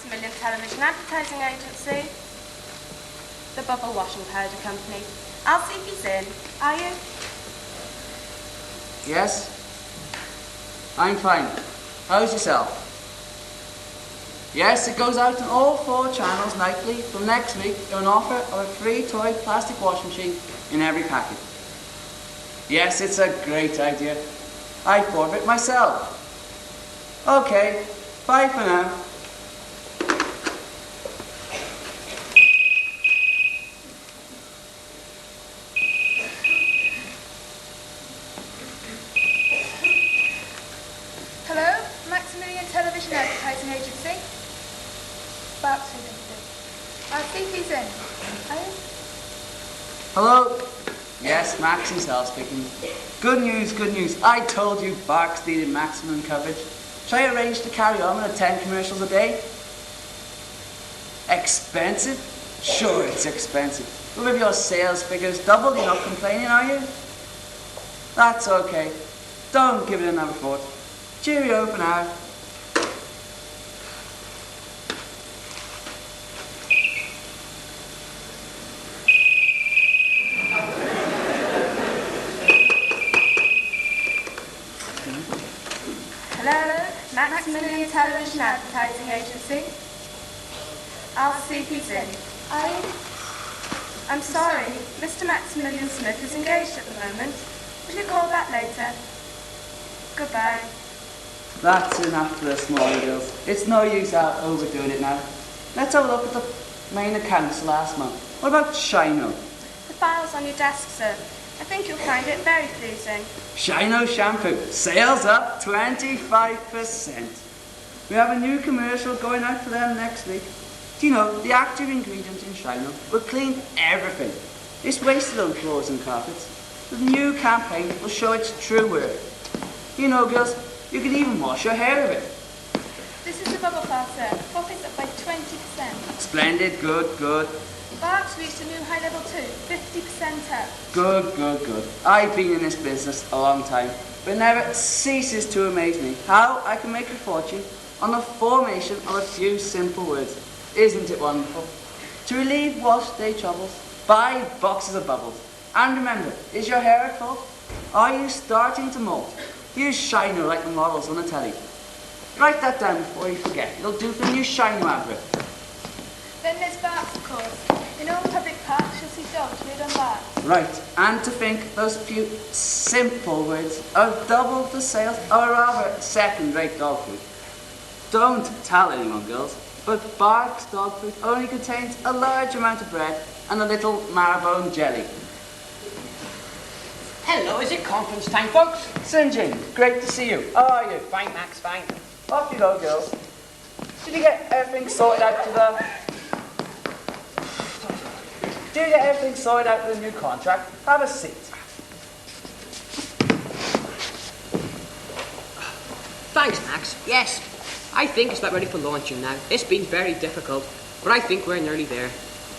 Maximilian Television Advertising Agency. The Bubble Washing Powder Company. I'll see if he's in. Are you? Yes? I'm fine. How's yourself? Yes, it goes out on all 4 channels nightly from next week with an offer of a free toy plastic washing machine in every packet. Yes, it's a great idea. I thought of it myself. Okay, bye for now. Hello, Maximilian Television Advertising Agency. I'll see if he's in. Are you? Hello? Yes, Max himself speaking. Good news. I told you Barks needed maximum coverage. Shall I arrange to carry on with 10 commercials a day? Expensive? Sure, it's expensive. But with your sales figures doubled, you're not complaining, are you? That's okay. Don't give it another thought. Cheerio for now. Hello, Maximilian Television Advertising Agency. I'll see if he's in. Are you? I'm sorry, Mr. Maximilian Smith is engaged at the moment. Will you call back later? Goodbye. That's enough for the smaller girls. It's no use out overdoing it now. Let's have a look at the main accounts last month. What about Shino? The file's on your desk, sir. I think you'll find it very pleasing. Shino shampoo. Sales up 25%. We have a new commercial going out for them next week. Do you know, the active ingredient in Shino will clean everything. It's wasted on floors and carpets. The new campaign will show its true worth. You know, girls, you can even wash your hair with it. This is the bubble file, sir. Profits up by 20%. Splendid, good. Barks reached a new high level too, 50% up. Good. I've been in this business a long time, but it never ceases to amaze me how I can make a fortune on the formation of a few simple words. Isn't it wonderful? To relieve wash day troubles, buy boxes of bubbles. And remember, is your hair at fault? Are you starting to molt? Use Shino like the models on the telly. Write that down before you forget. It'll do for the new Shino advert. Then there's Barks, of course. In all public parks, you'll see dogs reared on Barks. Right, and to think those few simple words have doubled the sales of a rather second-rate dog food. Don't tell anyone, girls, but Barks dog food only contains a large amount of bread and a little marrowbone jelly. Hello, is it conference time, folks? St. Jin, great to see you. How are you? Fine, Max, fine. Off you go, girls. Did you get everything sorted out to the new contract? Have a seat. Thanks, Max. Yes, I think it's about ready for launching now. It's been very difficult, but I think we're nearly there.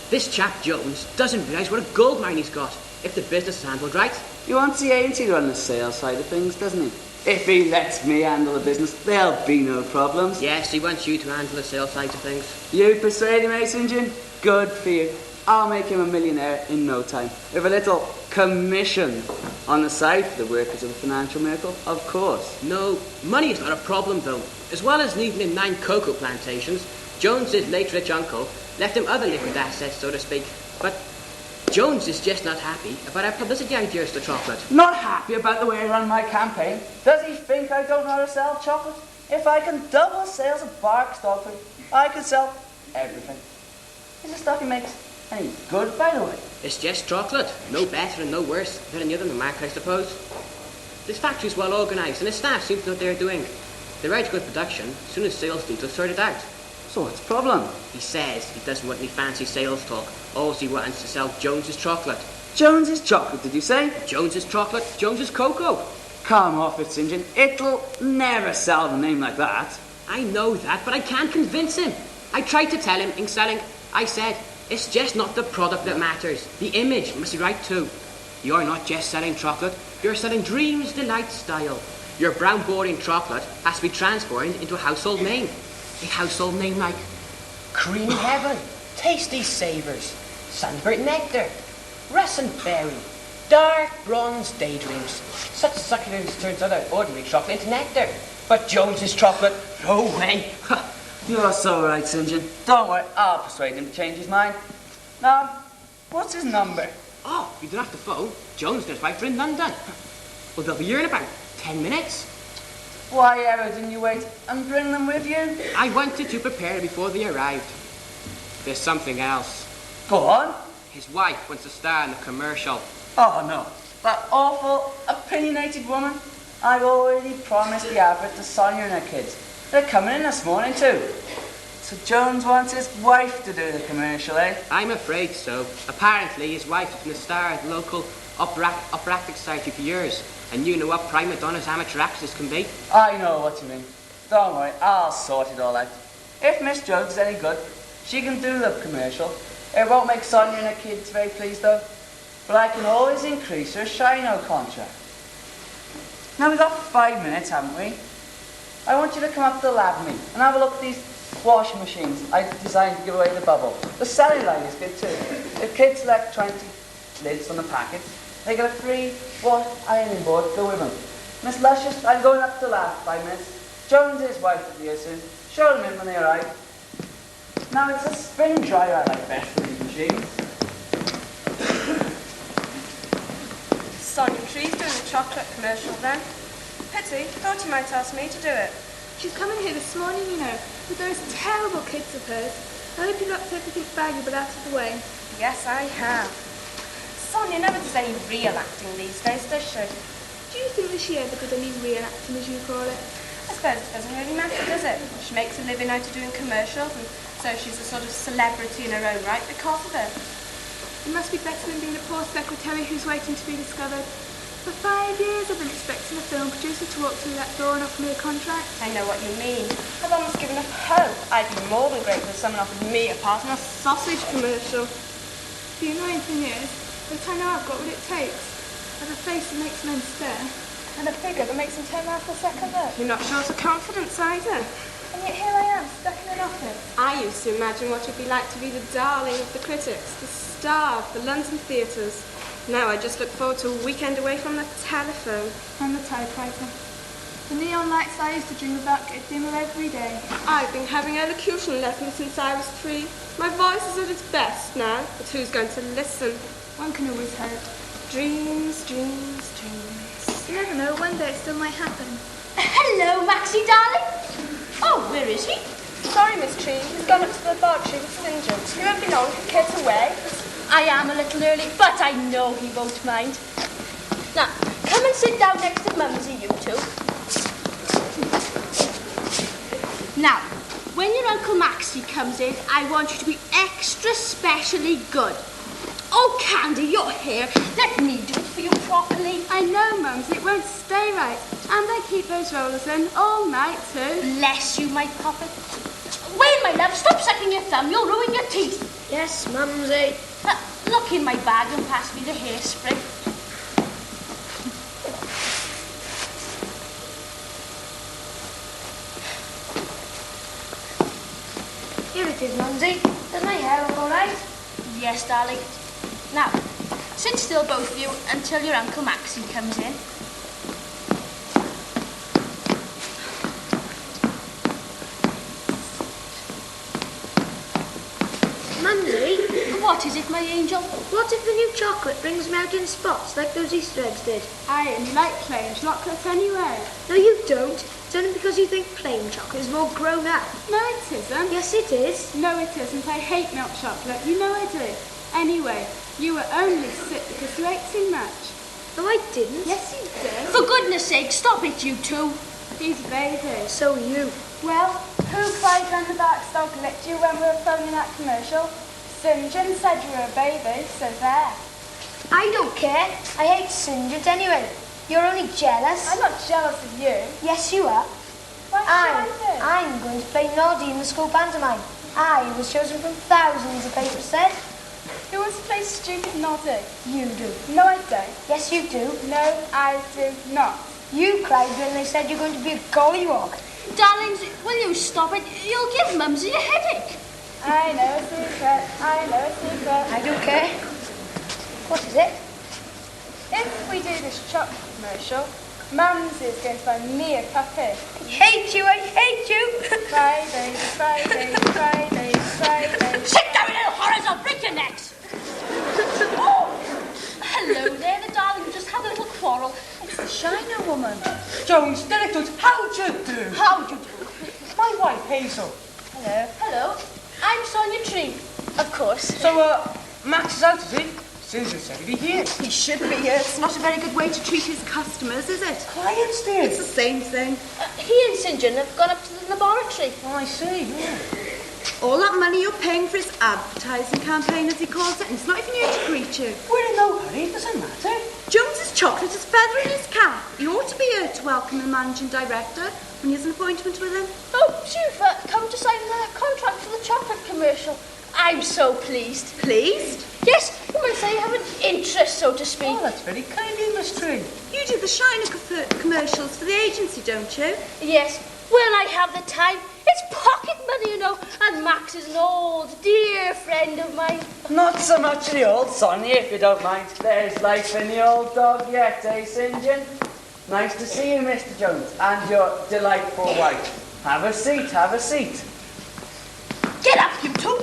This chap Jones doesn't realise what a goldmine he's got if the business is handled right. He wants the agency to run the sales side of things, doesn't he? If he lets me handle the business, there'll be no problems. Yes, he wants you to handle the sales side of things. You persuade him, eh, St. John? Good for you. I'll make him a millionaire in no time. With a little commission on the side for the workers of a financial miracle, of course. No, money is not a problem, though. As well as leaving him 9 cocoa plantations, Jones's late rich uncle left him other liquid assets, so to speak. But Jones is just not happy about our publicity ideas for chocolate. Not happy about the way I run my campaign? Does he think I don't know how to sell chocolate? If I can double sales of Barks dog food, I can sell everything. Is the stuff he makes any good, by the way? It's just chocolate. No better and no worse than any other mark, I suppose. This factory's well organised and the staff seem to know what they're doing. They're ready to go to production as soon as sales details are sorted out. So what's the problem? He says he doesn't want any fancy sales talk. All he wants to sell Jones's chocolate. Jones's chocolate, did you say? Jones's chocolate, Jones's cocoa. Come off it, St. John. It'll never sell the name like that. I know that, but I can't convince him. I tried to tell him in selling. I said, it's just not the product that matters. The image must be right too. You're not just selling chocolate, you're selling dreams, delight, style. Your brown boring chocolate has to be transformed into a household name. A household name like creamy heaven, tasty savours, sunburnt nectar, russet berry, dark bronze daydreams. Such succulence turns out ordinary chocolate into nectar. But Jones's chocolate, no way. You're so right, St. John. Don't worry, I'll persuade him to change his mind. Now, what's his number? Oh, you don't have to phone. Jones and his wife are in London. Well, they'll be here in about 10 minutes. Why ever didn't you wait and bring them with you? I wanted to prepare before they arrived. There's something else. Go on. His wife wants to star in a commercial. Oh, no. That awful, opinionated woman. I've already promised the advert to Sonia and her kids. They're coming in this morning, too. So Jones wants his wife to do the commercial, eh? I'm afraid so. Apparently, his wife has been a star at the local operatic society for years. And you know what prima donna's amateur actors can be. I know what you mean. Don't worry, I'll sort it all out. If Miss Jones is any good, she can do the commercial. It won't make Sonia and her kids very pleased, though. But I can always increase her Shino contract. Now, we've got 5 minutes, haven't we? I want you to come up to the lab with me and have a look at these washing machines I designed to give away the bubble. The selling line is good, too. If kids select 20 lids on the packet, they get a free ironing board to go with them. Miss Luscious, I'm going up to the lab 5 minutes. Jones and his wife will be here soon. Show them in when they arrive. Now, it's a spin dryer I like best for these machines. Sonia Tree's doing the chocolate commercial then. Pity, thought you might ask me to do it. She's coming here this morning, you know, with those terrible kids of hers. I hope you got everything valuable out of the way. Yes, I have. Sonia never does any real acting these days, does she? Do you think that she ever did any real acting, as you call it? I suppose it doesn't really matter, does it? She makes a living out of doing commercials, and so she's a sort of celebrity in her own right because of it. It must be better than being a poor secretary who's waiting to be discovered. For 5 years I've been expecting a film producer to walk through that door and offer me a contract. I know what you mean. I've almost given up hope. I'd be more than grateful if someone offered me a part in a sausage commercial. The annoying thing is that I know I've got what it takes. I have a face that makes men stare. And a figure that makes them turn around for a second look. You're not short of confidence either. And yet here I am, stuck in an office. I used to imagine what it'd be like to be the darling of the critics, the star of the London theatres. Now I just look forward to a weekend away from the telephone. And the typewriter. The neon lights I used to dream about get dimmer every day. I've been having elocution lessons since I was 3. My voice is at its best now, but who's going to listen? One can always hope. Dreams, dreams, dreams. You never know, one day it still might happen. Hello, Maxie, darling. Oh, where is he? Sorry, Miss Tree, he's gone up to the laboratory with St. John's. You haven't been on for kids away. I am a little early, but I know he won't mind. Now, come and sit down next to Mumsy, you two. Now, when your Uncle Maxie comes in, I want you to be extra specially good. Oh, Candy, your hair. Let me do it for you properly. I know, Mums, it won't stay right. And they keep those rollers in all night too. Bless you, my puppet. Wait, my love, stop sucking your thumb. You'll ruin your teeth. Yes, Mumsy. Look in my bag and pass me the hairspray. Here it is, Mumsy. Does my hair look all right? Yes, darling. Now, sit still, both of you, until your Uncle Maxie comes in. Mumsy, What is it, my angel? what if the new chocolate brings me out in spots like those Easter eggs did? I only like plain chocolate anyway. No, you don't. It's only because you think plain chocolate is more grown up. No, it isn't. Yes, it is. No, it isn't. I hate milk chocolate. You know I do. Anyway, you were only sick because you ate too much. No, I didn't. Yes, you did. For goodness sake, stop it, you two. He's a baby. So are you. Well, who climbed round the back dog licked you when we were filming that commercial? St. John said you were a baby, so there. I don't care. I hate Sinjit anyway. You're only jealous. I'm not jealous of you. Yes, you are. What should I I'm going to play Noddy in the school pantomime. I was chosen from thousands, the paper said. do? Who wants to play stupid Noddy? You do. No, I don't. Yes, you do. No, I do not. You cried when they said you're going to be a gollywog. Darlings, will you stop it? You'll give Mumsy a headache. I know a secret, I know a secret. I don't care. What is it? If we do this chocolate commercial, Mums is going to buy me a puppy. I hate you. Fridays, Fridays, Fridays, Fridays. Sit down, you little horrors, I'll break your necks. Oh, hello there, the darling. We just had a little quarrel. It's the Shiner woman. Jones, Delicate, how'd you do? How do you do? My wife, Hazel. Hello. Hello. I'm Sonia Tree. Of course. So, Max is out, is he? St. John said he'd be here. He should be here. It's not a very good way to treat his customers, is it? Clients, dear. It's the same thing. He and St. John have gone up to the laboratory. Oh, I see, yeah. All that money you're paying for his advertising campaign, as he calls it, and he's not even here to greet you. We're in no hurry, it doesn't matter. Jones's chocolate is feathering his cap. He ought to be here to welcome the managing director when he has an appointment with him. Oh, you've come to sign the contract for the chocolate commercial. I'm so pleased. Pleased? Yes, you might say you have an interest, so to speak. Oh, that's very kind of you, Miss Tree. You do the Shiner commercials for the agency, don't you? Yes, when I have the time. It's pocket money, you know, and Max is an old, dear friend of mine. Not so much the old Sonia, if you don't mind. There's life in the old dog yet, eh, St. John? Nice to see you, Mr. Jones, and your delightful wife. Have a seat, have a seat. Get up, you two.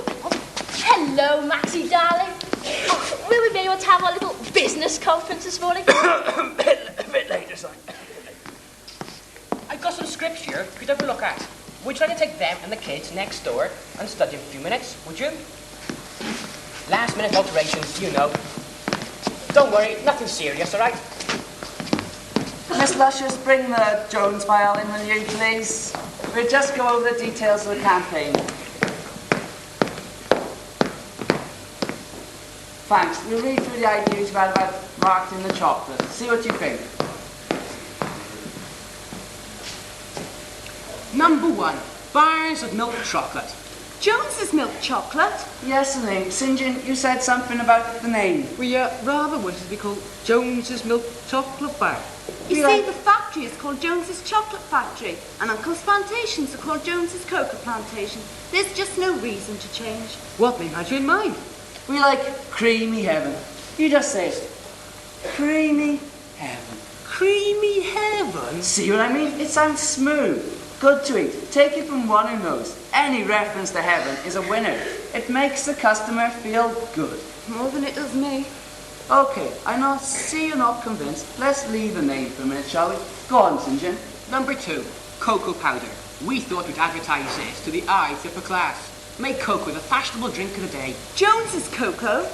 Hello, Maxie, darling. Oh, will we be able to have our little business conference this morning? a bit later, son. I've got some scripts here for you to have a look at. Would you like to take them and the kids next door and study for a few minutes, would you? Last minute alterations, you know. Don't worry, nothing serious, all right? Miss Luscious, bring the Jones file in, will you, please? We'll just go over the details of the campaign. Thanks. We'll read through the ideas you've had about marketing the chocolate. See what you think. Number 1, bars of milk chocolate. Jones's milk chocolate? Yes, the name. St. John, you said something about the name. We rather wanted to be called Jones's Milk Chocolate Bar. You We see, like- the factory is called Jones's Chocolate Factory, and Uncle's plantations are called Jones's Cocoa Plantation. There's just no reason to change. What name had you in mind? We like creamy heaven. You just say it. Creamy heaven. Creamy Heaven? See what I mean? It sounds smooth. Good to eat. Take it from one who knows. Any reference to heaven is a winner. It makes the customer feel good. More than it does me. Okay, I now see you're not convinced. Let's leave the name for a minute, shall we? Go on, St. John. Number 2, cocoa powder. We thought we'd advertise this to the eye of upper class. Make cocoa the fashionable drink of the day. Jones's Cocoa?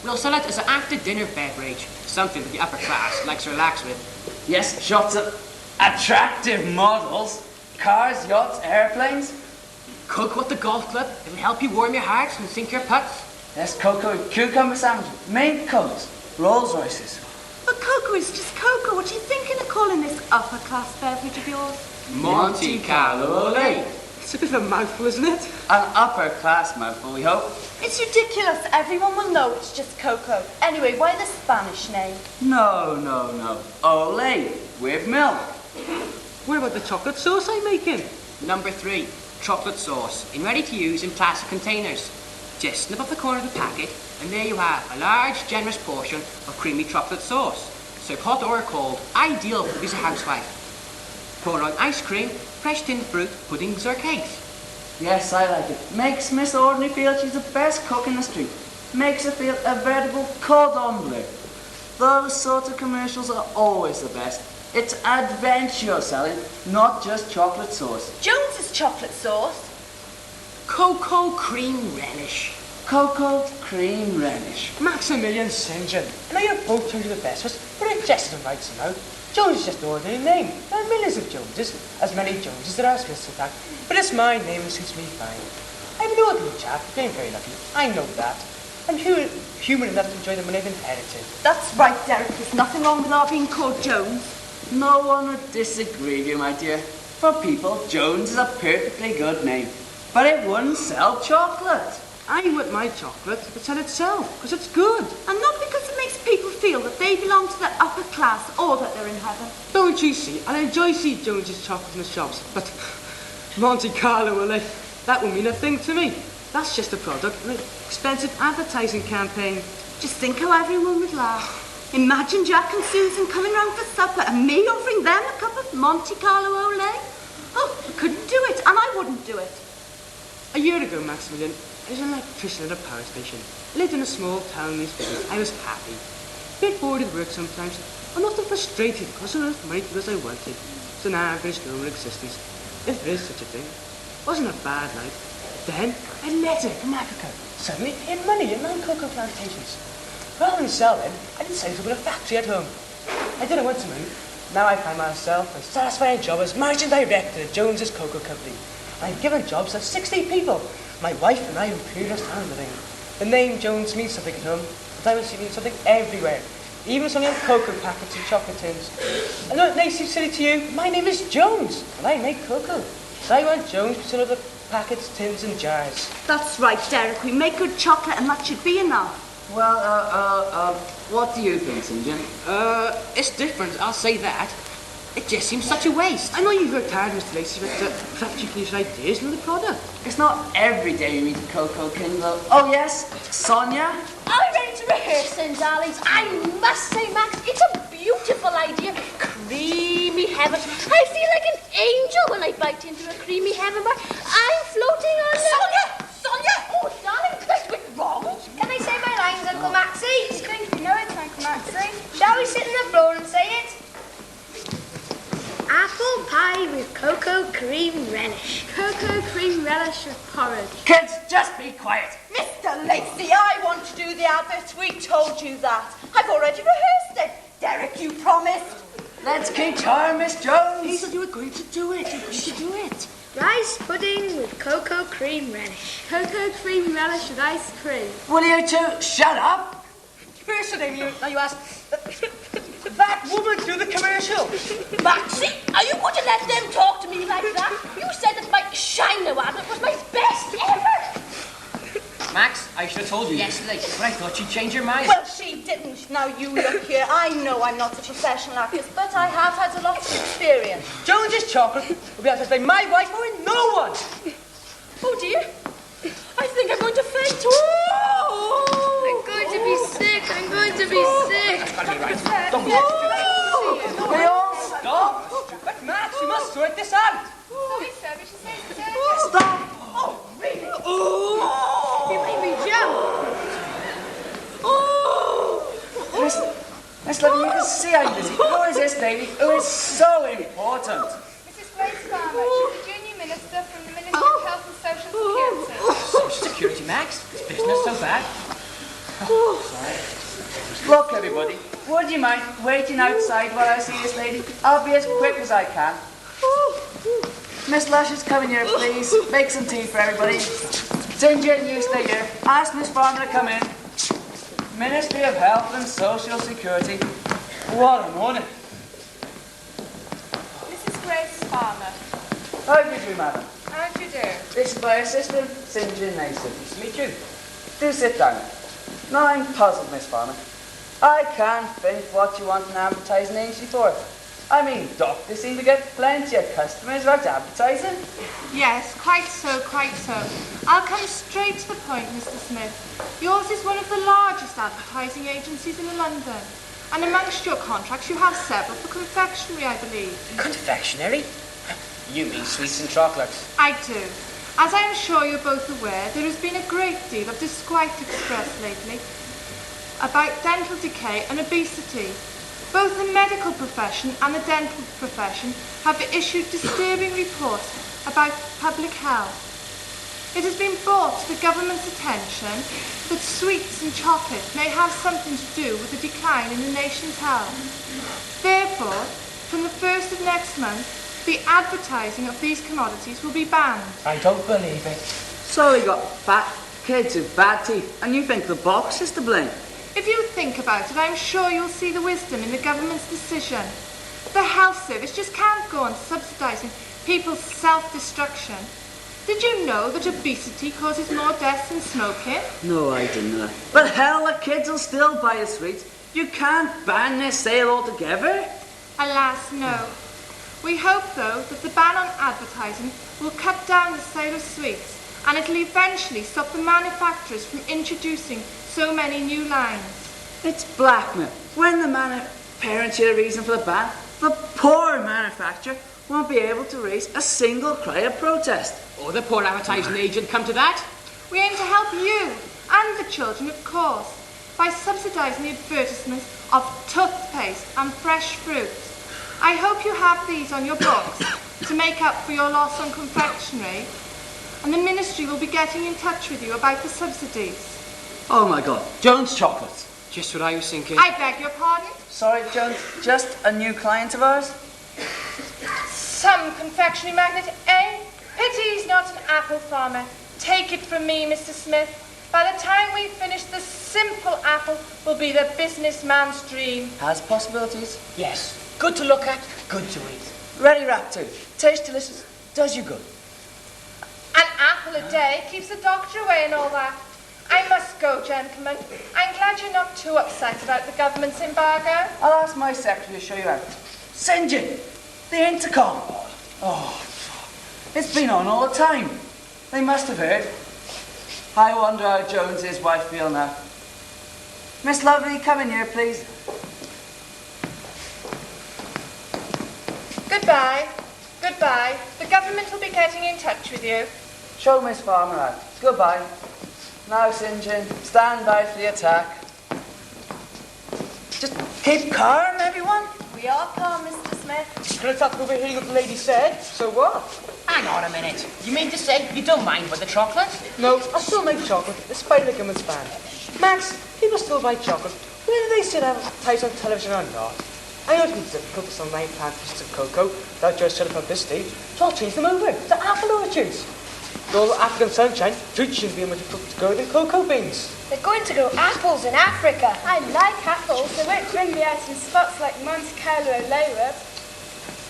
We'll sell it as an after-dinner beverage, something that the upper class likes to relax with. Yes, shots of attractive models. Cars, yachts, airplanes. Cocoa at the golf club. It'll help you warm your heart and sink your putts. Yes, cocoa and cucumber sandwiches. Mink coats. Rolls Royces. But cocoa is just cocoa. What are you thinking of calling this upper-class beverage of yours? Monte Carlo Ole. It's a bit of a mouthful, isn't it? An upper class mouthful, we hope. It's ridiculous. Everyone will know it's just cocoa. Anyway, why the Spanish name? No. Ole, with milk. What about the chocolate sauce I'm making? Number 3, chocolate sauce, in ready-to-use in plastic containers. Just snip up the corner of the packet, and there you have a large, generous portion of creamy chocolate sauce. Serve hot or cold, ideal for the busy housewife. Pour on ice cream, fresh tinned fruit, puddings or cakes. Yes, I like it. Makes Miss Ordinary feel she's the best cook in the street. Makes her feel a veritable cordon bleu. Those sorts of commercials are always the best. It's adventure selling, not just chocolate sauce. Jones's chocolate sauce? Cocoa cream relish. Cocoa cream relish. Maximilian St. John. I know you're both trying to do the best, but it just doesn't right somehow. Jones is just an ordinary name. There are millions of Joneses, as many Joneses there are Smiths in fact. But it's my name and suits me fine. I'm an ordinary chap, being very lucky. I know that. I'm human enough to enjoy the money I've inherited. That's right, Derek. There's nothing wrong with our being called Jones. No one would disagree with you, my dear. For people, Jones is a perfectly good name. But it wouldn't sell chocolate. I want my chocolate to sell itself, because it's good. And not because it makes people feel that they belong to the upper class or that they're in heaven. Don't you see? I enjoy seeing Jones's chocolate in the shops, but Monte Carlo, well, that would mean a thing to me. That's just a product of an expensive advertising campaign. Just think how everyone would laugh. Imagine Jack and Susan coming round for supper and me offering them a cup of Monte Carlo Olé. Oh, I couldn't do it, and I wouldn't do it. A year ago, Maximilian, I was an electrician at a power station. I lived in a small town in East Midlands. I was happy. A bit bored at work sometimes, but not too frustrated because I enough money to do as I wanted. It's an average normal existence, if there is such a thing. Wasn't a bad life. Then, A letter from Africa, suddenly paying money in my cocoa plantations. Rather than sell them, I decided to put a factory at home. I didn't want to move. Now I find myself a satisfying job as managing director at Jones's Cocoa Company. I've given jobs to 60 people. My wife and I have previous handling. The name Jones means something at home, but I was seeing something everywhere. Even something in cocoa packets and chocolate tins. I know it may seem silly to you, my name is Jones, and I make cocoa. So I want Jones to other packets, tins and jars. That's right, Derek. We make good chocolate and that should be enough. Well, what do you think, St. John? it's different, I'll say that. It just seems such a waste. I know you've worked hard, Mr. Lacey, but perhaps you can use ideas in the product. It's not every day you meet Coco Kindle. Oh yes, Sonia? Are we ready to rehearse then, darlings? I must say, Max, it's a beautiful idea. Creamy heaven. I feel like an angel when I bite into a creamy heaven bar. I'm floating on the... Sonia! Oh, darling, that's a bit wrong. Can I say my lines, Uncle Maxie? You know it, Uncle Maxie. Shall we sit on the floor and say it? Apple pie with cocoa cream relish. Cocoa cream relish with porridge. Kids, just be quiet. Mr. Lacey, I want to do the advert. We told you that. I've already rehearsed it. Derek, you promised. Let's keep charm, Miss Jones. Hazel, you were going to do it. You're going to do it. Rice pudding with cocoa cream relish. Cocoa cream relish with ice cream. Will you two shut up? Personally, now you ask, that woman do the commercial. Maxie, are you going to let them talk to me like that? You said that my Shino advert was my best ever. Max, I should have told you yesterday, but I thought you'd change your mind. Well, she didn't. Now you look here. I know I'm not a professional actress, but I have had a lot of experience. Jones's chocolate will be accessed by my wife or no one. Oh dear, I think I'm going to faint. Oh! I'm going to be sick. I'm going to be sick. That'll be right. Don't be We all stop. But Max, you must sort this out. Sorry, sir, but she says it's urgent. Stop. Oh, really? Oh! You made me jump. Oh! Miss Levin, you can see I'm busy. Who is this lady who is so important? Mrs. Grace Farmer, she's the junior minister from the Ministry of Health and Social Security. Social Security, Max. Is business so bad? Look, everybody, would you mind waiting outside while I see this lady? I'll be as quick as I can. Miss Luscious, come in here, please. Make some tea for everybody. Ginger, you stay here. Ask Miss Farmer to come in. Ministry of Health and Social Security. What a morning. Mrs. Grace Farmer. How do you do, madam? How do you do? This is my assistant, St. John Mason. Nice to meet you. Do sit down. Now I'm puzzled, Miss Farmer. I can't think what you want an advertising agency for. I mean, doctors seem to get plenty of customers without advertising. Yes, quite so, quite so. I'll come straight to the point, Mr. Smith. Yours is one of the largest advertising agencies in London. And amongst your contracts, you have several for confectionery, I believe. Confectionery? You mean sweets and chocolates? I do. As I am sure you're both aware, there has been a great deal of disquiet expressed lately about dental decay and obesity. Both the medical profession and the dental profession have issued disturbing reports about public health. It has been brought to the government's attention that sweets and chocolate may have something to do with the decline in the nation's health. Therefore, from the 1st of next month, the advertising of these commodities will be banned. I don't believe it. So we got fat kids with bad teeth, and you think the box is to blame? If you think about it, I'm sure you'll see the wisdom in the government's decision. The health service just can't go on subsidising people's self-destruction. Did you know that obesity causes more deaths than smoking? No, I didn't know. But hell, the kids will still buy the sweets. You can't ban their sale altogether. Alas, no. We hope, though, that the ban on advertising will cut down the sale of sweets and it'll eventually stop the manufacturers from introducing so many new lines. It's blackmail. When the parents hear a reason for the ban, the poor manufacturer won't be able to raise a single cry of protest. Or the poor advertising agent come to that. We aim to help you and the children, of course, by subsidising the advertisements of toothpaste and fresh fruit. I hope you have these on your books to make up for your loss on confectionery, and the ministry will be getting in touch with you about the subsidies. Oh my God, Jones chocolates. Just what I was thinking. I beg your pardon? Sorry, Jones, just a new client of ours? Some confectionery magnate, eh? Pity he's not an apple farmer. Take it from me, Mr. Smith. By the time we finish, the simple apple will be the businessman's dream. Has possibilities. Yes, good to look at, good to eat. Ready wrap too. Tastes delicious, does you good. An apple a day keeps the doctor away and all that. I must go, gentlemen. I'm glad you're not too upset about the government's embargo. I'll ask my secretary to show you out. St. John, the intercom. Oh, it's been on all the time. They must have heard. I wonder how Jones's wife feel now. Miss Lovely, come in here, please. Goodbye. Goodbye. The government will be getting in touch with you. Show Miss Farmer out. Goodbye. Now, St. John, stand by for the attack. Just keep calm, everyone. We are calm, Mr. Smith. Could I talk over hearing what the lady said? So what? Hang on a minute. You mean to say you don't mind with the chocolate? No, I still make chocolate, despite the government's ban. Max, people still buy chocolate, whether they sit advertised on television or not. I know it's been difficult for some 9 plant pieces of cocoa that just set up at this stage, so I'll change them over to apple orchards. With all the African sunshine, fruit shouldn't be much to go than cocoa beans. They're going to grow apples in Africa. I like apples. They won't bring me out in spots like Monte Carlo Laywood.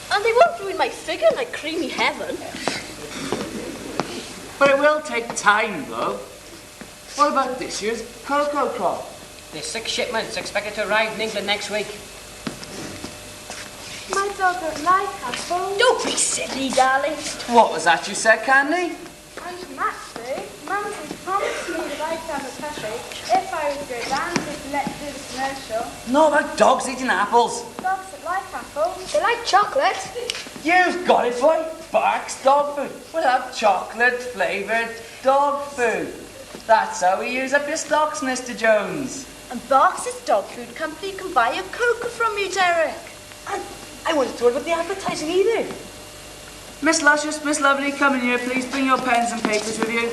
And they won't ruin my figure like creamy heaven. But it will take time, though. What about this year's cocoa crop? There's 6 shipments expected to arrive in England next week. My dog don't like apples. Don't be silly, darling. What was that you said, Candy? And Maxie, Mumsy promised me that I'd have a puppy if I would go down to let do the commercial. No, about dogs eating apples. Dogs that like apples. They like chocolate. You've got it, boy. Barks dog food. We'll have chocolate-flavoured dog food. That's how we use up your stocks, Mr. Jones. And Barks' dog food company can buy your cocoa from you, Derek. And I wasn't told about the advertising either. Miss Luscious, Miss Lovely, come in here, please. Bring your pens and papers with you.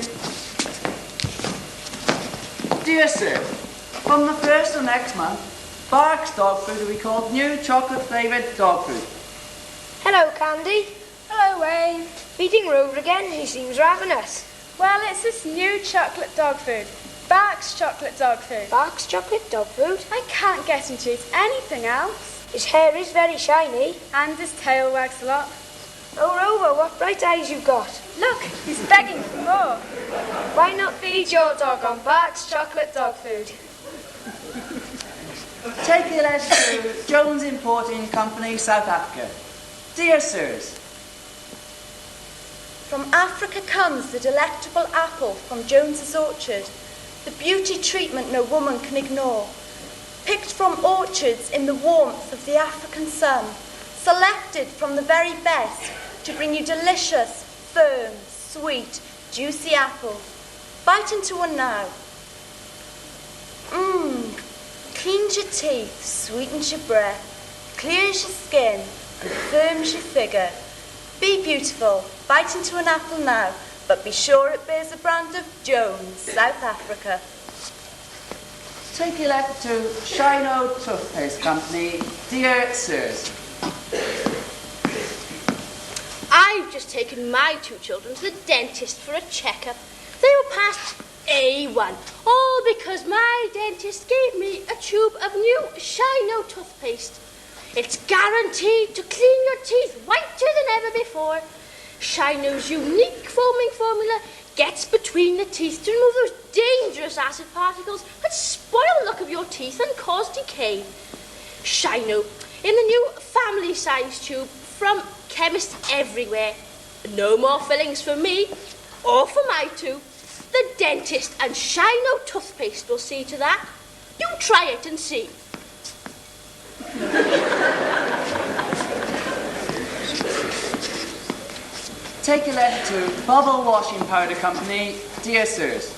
Dear sir, from the 1st of next month, Barks dog food will be called New Chocolate-Flavoured Dog Food. Hello, Candy. Hello, Wayne. Feeding Rover again? He seems ravenous. Well, it's this new chocolate dog food. Barks chocolate dog food. Barks chocolate dog food. I can't get him to eat anything else. His hair is very shiny. And his tail wags a lot. Oh, Rover, what bright eyes you've got. Look, he's begging for more. Why not feed your dog on Barks chocolate dog food? Take your letter to Jones Importing Company, South Africa. Dear sirs, From Africa comes the delectable apple from Jones's orchard, the beauty treatment no woman can ignore. Picked from orchards in the warmth of the African sun, selected from the very best to bring you delicious, firm, sweet, juicy apples. Bite into one now. Cleans your teeth, sweetens your breath, clears your skin, and firms your figure. Be beautiful, bite into an apple now, but be sure it bears the brand of Jones, South Africa. take your letter to Shino Toothpaste Company. Dear sirs, I've just taken my 2 children to the dentist for a checkup. They were passed A1, all because my dentist gave me a tube of new Shino toothpaste. It's guaranteed to clean your teeth whiter than ever before. Shino's unique foaming formula gets between the teeth to remove those dangerous acid particles that spoil the look of your teeth and cause decay. Shino in the new family size tube from chemists everywhere. No more fillings for me. or for my two, the dentist and Shino toothpaste will see to that. You try it and see. Take a letter to Bubble Washing Powder Company, dear sirs.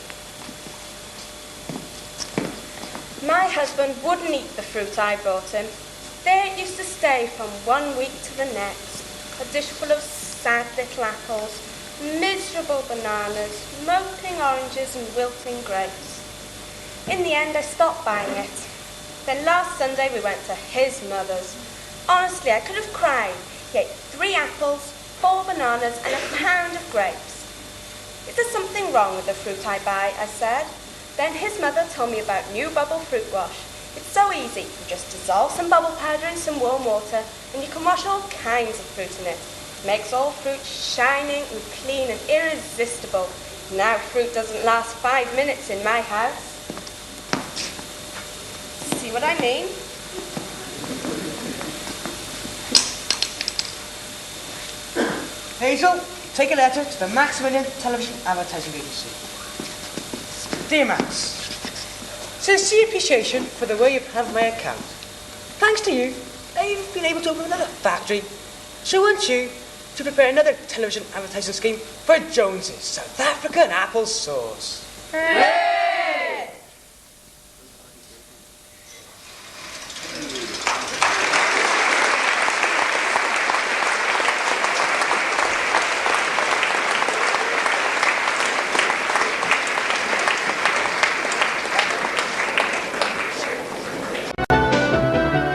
My husband wouldn't eat the fruit I brought him. There it used to stay from 1 week to the next. A dish full of sad little apples, miserable bananas, moping oranges and wilting grapes. In the end, I stopped buying it. Then last Sunday we went to his mother's. Honestly, I could have cried. He ate 3 apples, 4 bananas and a pound of grapes. Is there something wrong with the fruit I buy? I said. Then his mother told me about new bubble fruit wash. It's so easy. You just dissolve some bubble powder in some warm water and you can wash all kinds of fruit in it. It makes all fruit shining and clean and irresistible. Now fruit doesn't last 5 minutes in my house. See what I mean? Hazel, take a letter to the Maximilian Television Advertising Agency. Dear Max, sincere appreciation for the way you've handled my account. Thanks to you, I've been able to open another factory. So I want you to prepare another television advertising scheme for Jones's South African apple sauce. Hooray!